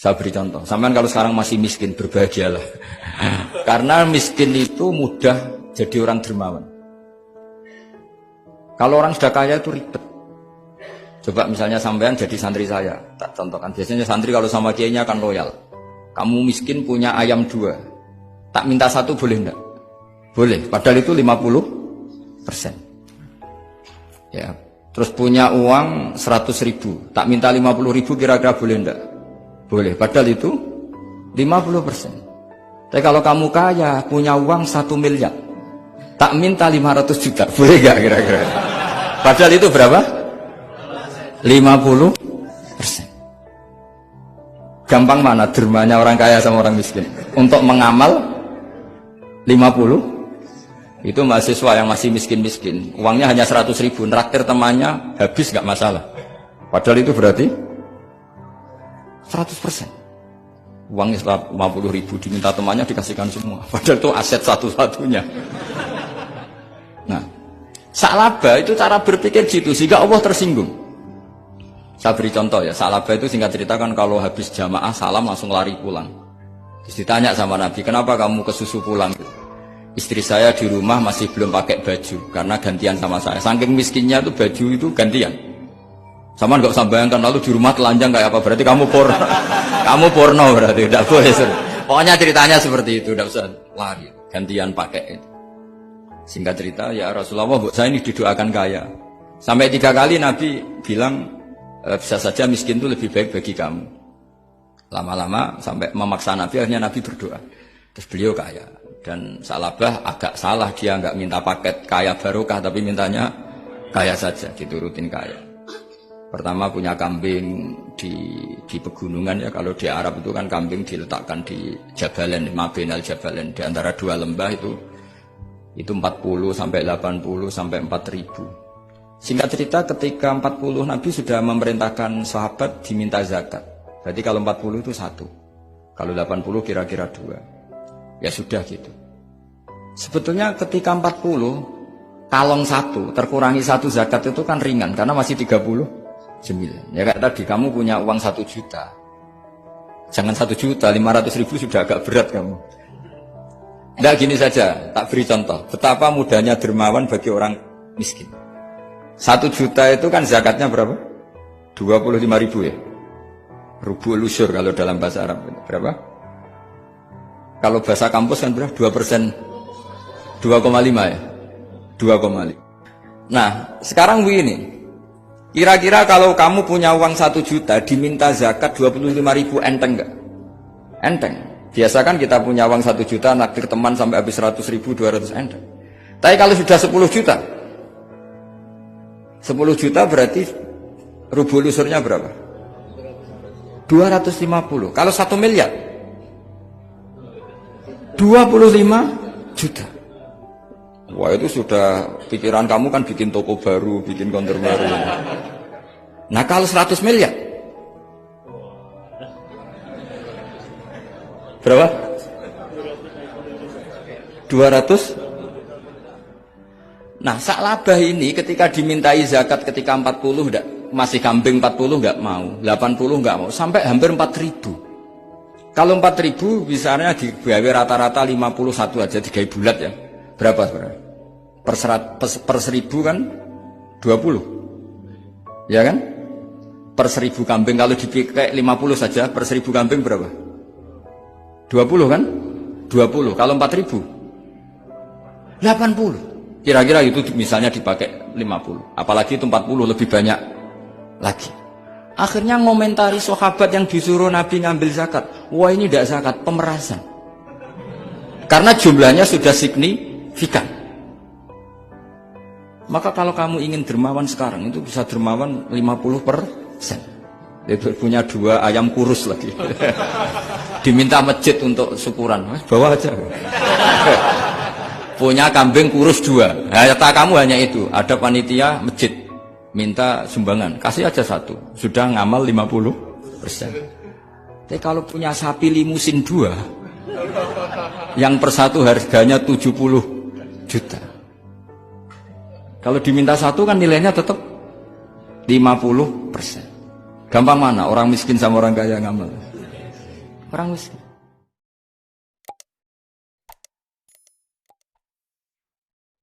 Saya beri contoh. Sampean kalau sekarang masih miskin, berbahagialah. Karena miskin itu mudah jadi orang dermawan. Kalau orang sudah kaya itu ribet. Coba misalnya sampean jadi santri saya, tak contohkan. Biasanya santri kalau sama kiainya akan loyal. Kamu miskin punya ayam 2, tak minta 1 boleh enggak? Boleh, padahal itu 50%. Ya, terus punya uang 100.000, tak minta 50.000 kira-kira boleh enggak? Boleh, padahal itu 50%. Tapi kalau kamu kaya, punya uang 1 miliar, tak minta 500 juta, boleh enggak kira-kira? Padahal itu berapa? 50%. Gampang mana dermanya orang kaya sama orang miskin? Untuk mengamal 50, itu mahasiswa yang masih miskin-miskin, uangnya hanya 100.000, nraktir temannya habis nggak masalah. Padahal itu berarti 100%. Uangnya 50.000 diminta temannya dikasihkan semua. Padahal itu aset satu-satunya. Nah, salaba itu cara berpikir gitu sehingga Allah tersinggung. Saya beri contoh ya, salaba itu singkat cerita kan kalau habis jamaah salam langsung lari pulang. Terus ditanya sama Nabi, kenapa kamu kesusu pulang? Istri saya di rumah masih belum pakai baju karena gantian sama saya. Saking miskinnya itu baju itu gantian. Sama nggak usah bayangkan lalu di rumah telanjang kayak apa, berarti kamu porno. Kamu porno berarti tidak boleh. Pokoknya ceritanya seperti itu, tidak usah lari, gantian pakai itu. Singkat cerita, ya Rasulullah, saya ini didoakan kaya. Sampai 3 kali Nabi bilang bisa saja miskin itu lebih baik bagi kamu. Lama-lama sampai memaksa Nabi, akhirnya Nabi berdoa. Terus beliau kaya. Dan Salabah agak salah, dia nggak minta paket kaya barokah, tapi mintanya kaya saja, diturutin kaya. Pertama punya kambing di pegunungan ya, kalau di Arab itu kan kambing diletakkan di Jabalen, Mabinal Jabalen, di antara 2 lembah itu 40 sampai 80 sampai 4.000. Singkat cerita ketika 40 Nabi sudah memerintahkan sahabat diminta zakat. Berarti kalau 40 itu 1, kalau 80 kira-kira 2. Ya sudah gitu. Sebetulnya ketika 40 kalong 1 terkurangi 1 zakat itu kan ringan karena masih 39. Ya kayak tadi kamu punya uang 1 juta. Jangan 1 juta, 500.000 sudah agak berat kamu. Nggak, gini saja, tak beri contoh. Betapa mudahnya dermawan bagi orang miskin. 1 juta itu kan zakatnya berapa? 25.000 ya. Rubul usyur kalau dalam bahasa Arab. Berapa? Kalau bahasa kampus kan berapa? 2%, 2,5 ya? 2,5. Nah, sekarang begini. Kira-kira kalau kamu punya uang 1 juta, diminta zakat 25.000, enteng nggak? Enteng. Biasa kan kita punya uang 1 juta, naktir teman sampai habis 100.000, 200 enteng. Tapi kalau sudah 10 juta, 10 juta berarti rubul usurnya berapa? 250. Kalau 1 miliar? 25 juta. Wah, itu sudah pikiran kamu kan bikin toko baru, bikin konter baru. Nah, kalau 100 miliar? Berapa? 200? Nah, Salabah ini ketika dimintai zakat ketika 40 enggak, masih kambing 40 enggak mau, 80 enggak mau, sampai hampir 4.000. Kalau 4.000 misalnya digawe rata-rata 51 aja, digawe bulat ya. Berapa sebenarnya? Per 1.000 kan 20. Ya kan? Per 1.000 kambing kalau dipakai 50 saja, per 1.000 kambing berapa? 20 kan? 20. Kalau 4.000? 80. Kira-kira itu misalnya dipakai 50. Apalagi itu 40 lebih banyak lagi. Akhirnya ngomentari sahabat yang disuruh Nabi ngambil zakat. Wah, ini tidak zakat, pemerasan. Karena jumlahnya sudah signifikan. Maka kalau kamu ingin dermawan sekarang, itu bisa dermawan 50%. Itu punya 2 ayam kurus lagi. Diminta masjid untuk syukuran. Bawa aja. Punya kambing kurus 2. Kata kamu hanya itu. Ada panitia masjid. Minta sumbangan, kasih aja 1, sudah ngamal 50%. Tapi kalau punya sapi limusin 2, yang per 1 harganya 70 juta. Kalau diminta 1 kan nilainya tetap 50%. Gampang mana orang miskin sama orang kaya ngamal? Orang miskin.